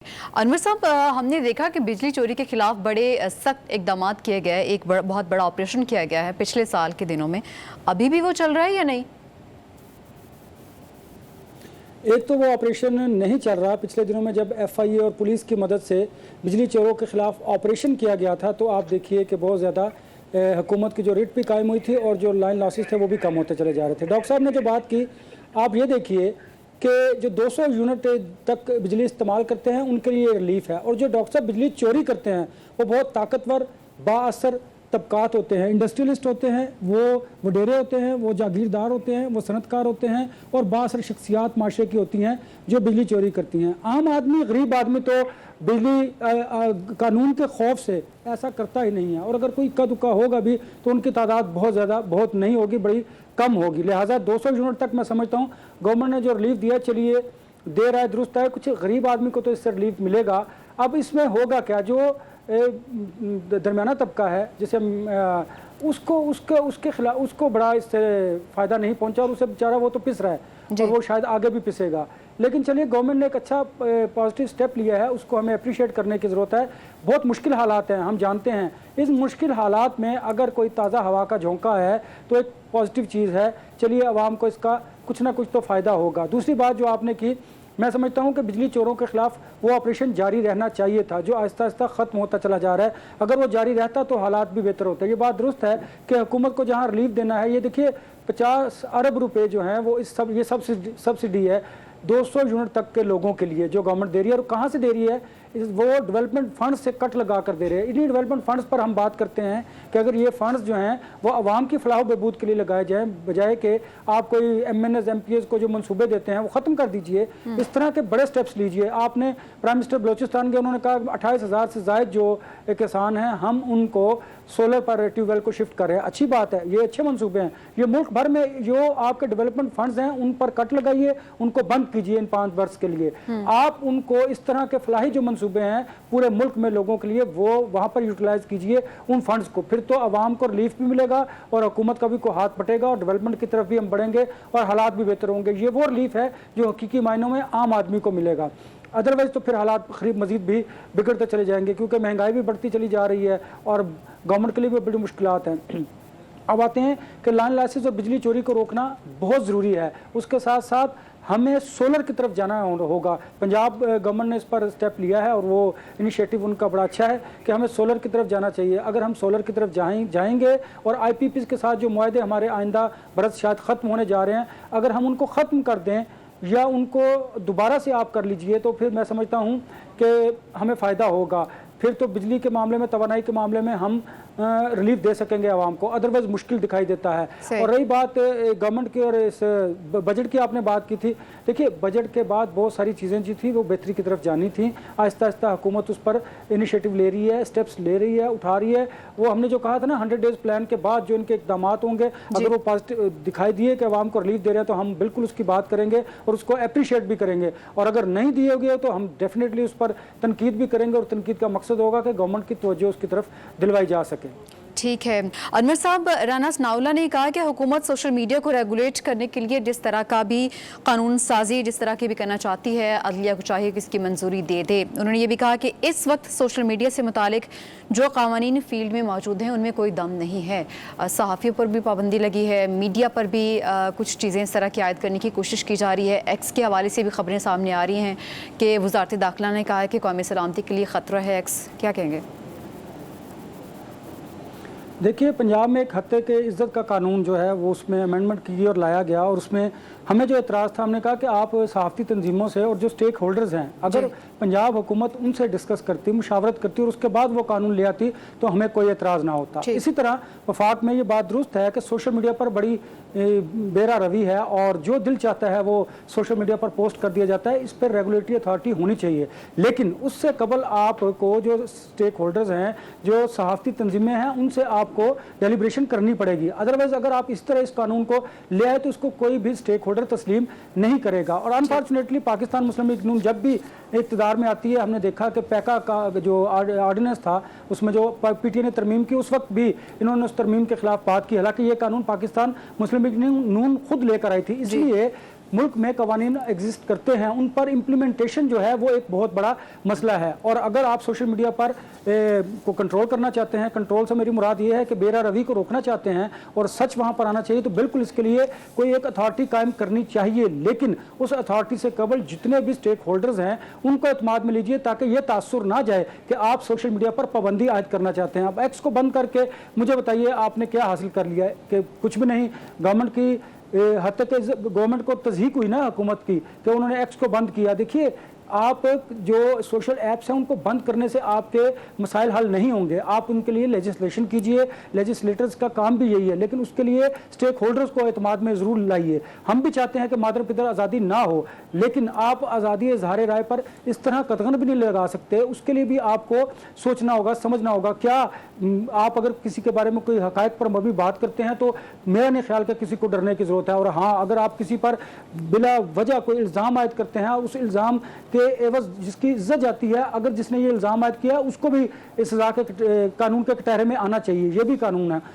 अनवर साहब, हमने देखा कि बिजली चोरी के खिलाफ बड़े सख्त इकदाम किए गए। एक बहुत बड़ा ऑपरेशन किया गया है पिछले साल के दिनों में। अभी भी वो चल रहा है या नहीं? एक तो वो ऑपरेशन नहीं चल रहा। पिछले दिनों में जब एफआईए और पुलिस की मदद से बिजली चोरों के खिलाफ ऑपरेशन किया गया था तो आप देखिए कि बहुत ज़्यादा हुकूमत की जो रेट भी कायम हुई थी और जो लाइन लॉसेस थे वो भी कम होते चले जा रहे थे। डॉक्टर साहब ने जो बात की, आप ये देखिए कि जो 200 यूनिट तक बिजली इस्तेमाल करते हैं उनके लिए रिलीफ है, और जो डॉक्टर साहब बिजली चोरी करते हैं वो बहुत ताकतवर बाअसर तबकात होते हैं, इंडस्ट्रियलिस्ट होते हैं, वो वडेरे होते हैं, वो जागीरदार होते हैं, वो सनतकार होते हैं और बाअसर शख्सियात माशरे की होती हैं जो बिजली चोरी करती हैं। आम आदमी, गरीब आदमी तो बिजली कानून के खौफ से ऐसा करता ही नहीं है, और अगर कोई इक्का दुक्का होगा भी तो उनकी तादाद बहुत नहीं होगी, बड़ी कम होगी। लिहाजा 200 यूनिट तक मैं समझता हूँ गवर्नमेंट ने जो रिलीफ दिया, चलिए दे रहा है, दुरुस्त है। कुछ गरीब आदमी को तो इससे रिलीफ मिलेगा। अब इसमें होगा क्या, जो दरमियाना तबका है जिसे उसके खिलाफ उसको बड़ा इससे फ़ायदा नहीं पहुंचा, और उसे बेचारा वो तो पिस रहा है और वो शायद आगे भी पिसेगा। लेकिन चलिए, गवर्नमेंट ने एक अच्छा पॉजिटिव स्टेप लिया है, उसको हमें अप्रिशिएट करने की ज़रूरत है। बहुत मुश्किल हालात हैं, हम जानते हैं। इस मुश्किल हालात में अगर कोई ताज़ा हवा का झोंका है तो एक पॉजिटिव चीज़ है। चलिए, आवाम को इसका कुछ ना कुछ तो फ़ायदा होगा। दूसरी बात जो आपने की, मैं समझता हूं कि बिजली चोरों के खिलाफ वो ऑपरेशन जारी रहना चाहिए था, जो आहिस्ता आहिस्ता ख़त्म होता चला जा रहा है। अगर वो जारी रहता तो हालात भी बेहतर होते। ये बात दुरुस्त है कि हुकूमत को जहां रिलीफ देना है, ये देखिए 50 अरब रुपए जो हैं वो ये सब्सिडी है 200 यूनिट तक के लोगों के लिए जो गवर्नमेंट दे रही है। और कहाँ से दे रही है? वो डेवलपमेंट फंड्स से कट लगा कर दे रहे हैं। इन्हीं डेवलपमेंट फंड्स पर हम बात करते हैं कि अगर ये फंड्स जो हैं वो आवाम की फलाह बहबूद के लिए लगाए जाएँ, बजाय कि आप कोई MNS MPs को जो मंसूबे देते हैं वो ख़त्म कर दीजिए। इस तरह के बड़े स्टेप्स लीजिए। आपने प्राइम मिनिस्टर बलोचिस्तान के, उन्होंने कहा 28,000 से ज़ायद जो किसान हैं हम उनको सोलर पर ट्यूबवेल को शिफ्ट कर रहे हैं। अच्छी बात है, ये अच्छे मंसूबे हैं। ये मुल्क भर में जो आपके डेवलपमेंट फंड्स हैं उन पर कट लगाइए, उनको बंद कीजिए इन 5 वर्ष के लिए। आप उनको इस तरह के फलाही जो मंसूबे हैं पूरे मुल्क में लोगों के लिए, वो वहां पर यूटिलाइज कीजिए उन फंड्स को। फिर तो आवाम को रिलीफ भी मिलेगा और हुकूमत का भी को हाथ पटेगा और डेवलपमेंट की तरफ भी हम बढ़ेंगे और हालात भी बेहतर होंगे। ये वो रिलीफ है जो हकीकी मायनों में आम आदमी को मिलेगा। अदरवाइज तो फिर हालात करीब मजीद भी बिगड़ते चले जाएंगे, क्योंकि महंगाई भी बढ़ती चली जा रही है और गवर्नमेंट के लिए भी बड़ी मुश्किलात हैं। अब आते हैं कि लाइन लॉसेस और बिजली चोरी को रोकना बहुत ज़रूरी है। उसके साथ साथ हमें सोलर की तरफ जाना होगा। पंजाब गवर्नमेंट ने इस पर स्टेप लिया है और वो इनिशिएटिव उनका बड़ा अच्छा है कि हमें सोलर की तरफ जाना चाहिए। अगर हम सोलर की तरफ जाएंगे और IPPs के साथ जो मुआहदे हमारे आइंदा बरस शायद ख़त्म होने जा रहे हैं, अगर हम उनको ख़त्म कर दें या उनको दोबारा से आप कर लीजिए तो फिर मैं समझता हूँ कि हमें फ़ायदा होगा। फिर तो बिजली के मामले में, तवानाई के मामले में हम रिलीफ दे सकेंगे आवाम को, अदरवाइज मुश्किल दिखाई देता है। और रही बात गवर्नमेंट की और इस बजट की, आपने बात की थी। देखिए, बजट के बाद बहुत सारी चीज़ें जो थी वो बेहतरी की तरफ जानी थी। आहिस्ता आहिस्ता हुकूमत उस पर इनिशिएटिव ले रही है, स्टेप्स ले रही है, उठा रही है। वो हमने जो कहा था ना 100 डेज प्लान के बाद जो इनके इकदाम होंगे, अगर वो पॉजिटिव दिखाई दिए कि आवाम को रिलीफ दे रहे हैं तो हम बिल्कुल उसकी बात करेंगे और उसको अप्रिशिएट भी करेंगे। और अगर नहीं दिए गए तो हम डेफिनेटली उस पर तनकीद भी करेंगे, और तनकीद का मकसद होगा कि गवर्नमेंट की तवज्जो उसकी तरफ दिलवाई जा सके। ठीक है। अनवर साहब, राना सनाउल्लाह ने कहा कि हुकूमत सोशल मीडिया को रेगुलेट करने के लिए जिस तरह का भी कानून साजी जिस तरह की भी करना चाहती है, अदलिया को चाहिए कि इसकी मंजूरी दे दे। उन्होंने ये भी कहा कि इस वक्त सोशल मीडिया से मुतालिक जो कानूनी फील्ड में मौजूद हैं उनमें कोई दम नहीं है। सहाफ़ियों पर भी पाबंदी लगी है, मीडिया पर भी कुछ चीज़ें इस तरह की आयद करने की कोशिश की जा रही है। एक्स के हवाले से भी खबरें सामने आ रही हैं कि वज़ारत दाखिला ने कहा है कि कौमी सलामती के लिए ख़तरा है एक्स। क्या कहेंगे? देखिए, पंजाब में एक हत्या के इज़्ज़त का कानून जो है वो उसमें अमेंडमेंट की और लाया गया, और उसमें हमें जो एतराज़ था, हमने कहा कि आप सहाफ़ती तंजीमों से और जो स्टेक होल्डर्स हैं, अगर पंजाब हुकूमत उनसे डिस्कस करती, मुशावरत करती और उसके बाद वो कानून ले आती तो हमें कोई एतराज़ ना होता। इसी तरह वफाक में ये बात दुरुस्त है कि सोशल मीडिया पर बड़ी बेरा रवि है और जो दिल चाहता है वो सोशल मीडिया पर पोस्ट कर दिया जाता है। इस पर रेगुलेटरी अथॉरिटी होनी चाहिए, लेकिन उससे कबल आपको जो स्टेक होल्डर्स हैं, जो सहाफ़ती तंजीमें हैं, उनसे आपको डेलिब्रेशन करनी पड़ेगी। अदरवाइज अगर आप इस तरह इस कानून को ले आए तो उसको कोई भी स्टेक होल्डर तस्लीम नहीं करेगा। और अनफॉर्चुनेटली पाकिस्तान मुस्लिम लीग नून जब भी इक़्तिदार में आती है, हमने देखा कि पैका का जो ऑर्डिनेंस था उसमें जो PTI ने तरमीम की, उस वक्त भी इन्होंने उस तरमीम के खिलाफ बात की। हालांकि ये कानून पाकिस्तान मुस्लिम लीग नून खुद लेकर आई थी। इसलिए मुल्क में कवानीन एग्जिस्ट करते हैं उन पर इम्प्लीमेंटेशन जो है वो एक बहुत बड़ा मसला है। और अगर आप सोशल मीडिया पर को कंट्रोल करना चाहते हैं, कंट्रोल से मेरी मुराद ये है कि बेरा रवि को रोकना चाहते हैं और सच वहाँ पर आना चाहिए, तो बिल्कुल इसके लिए कोई एक अथॉरिटी कायम करनी चाहिए। लेकिन उस अथॉरिटी से केवल जितने भी स्टेक होल्डर्स हैं उनको एतमाद में लीजिए, ताकि ये तासुर ना जाए कि आप सोशल मीडिया पर पाबंदी आयद करना चाहते हैं। अब एक्स को बंद करके मुझे बताइए आपने क्या हासिल कर लिया है? कि कुछ भी नहीं। गवर्नमेंट की हद तक गवर्नमेंट को तज़हीक हुई ना हुकूमत की कि उन्होंने एक्स को बंद किया। देखिए आप जो सोशल ऐप्स हैं उनको बंद करने से आपके मसाइल हल नहीं होंगे, आप उनके लिए लेजिस्लेशन कीजिए, लेजिस्लेटर्स का काम भी यही है, लेकिन उसके लिए स्टेक होल्डर्स को एतमाद में ज़रूर लाइए। हम भी चाहते हैं कि मादर पितर आज़ादी ना हो, लेकिन आप आज़ादी इज़हार राय पर इस तरह कतगन भी नहीं लगा सकते। उसके लिए भी आपको सोचना होगा, समझना होगा। क्या आप अगर किसी के बारे में कोई हक़ाइक़ पर मबनी बात करते हैं तो मेरा नहीं ख्याल कि किसी को डरने की ज़रूरत है। और हाँ, अगर आप किसी पर बिला वजह कोई इल्ज़ाम आयद करते हैं, उस इल्ज़ाम के एवज जिसकी इज्जत जाती है, अगर जिसने ये इल्ज़ाम आयद किया उसको भी इस सज़ा के कानून के कटहरे में आना चाहिए, ये भी कानून है।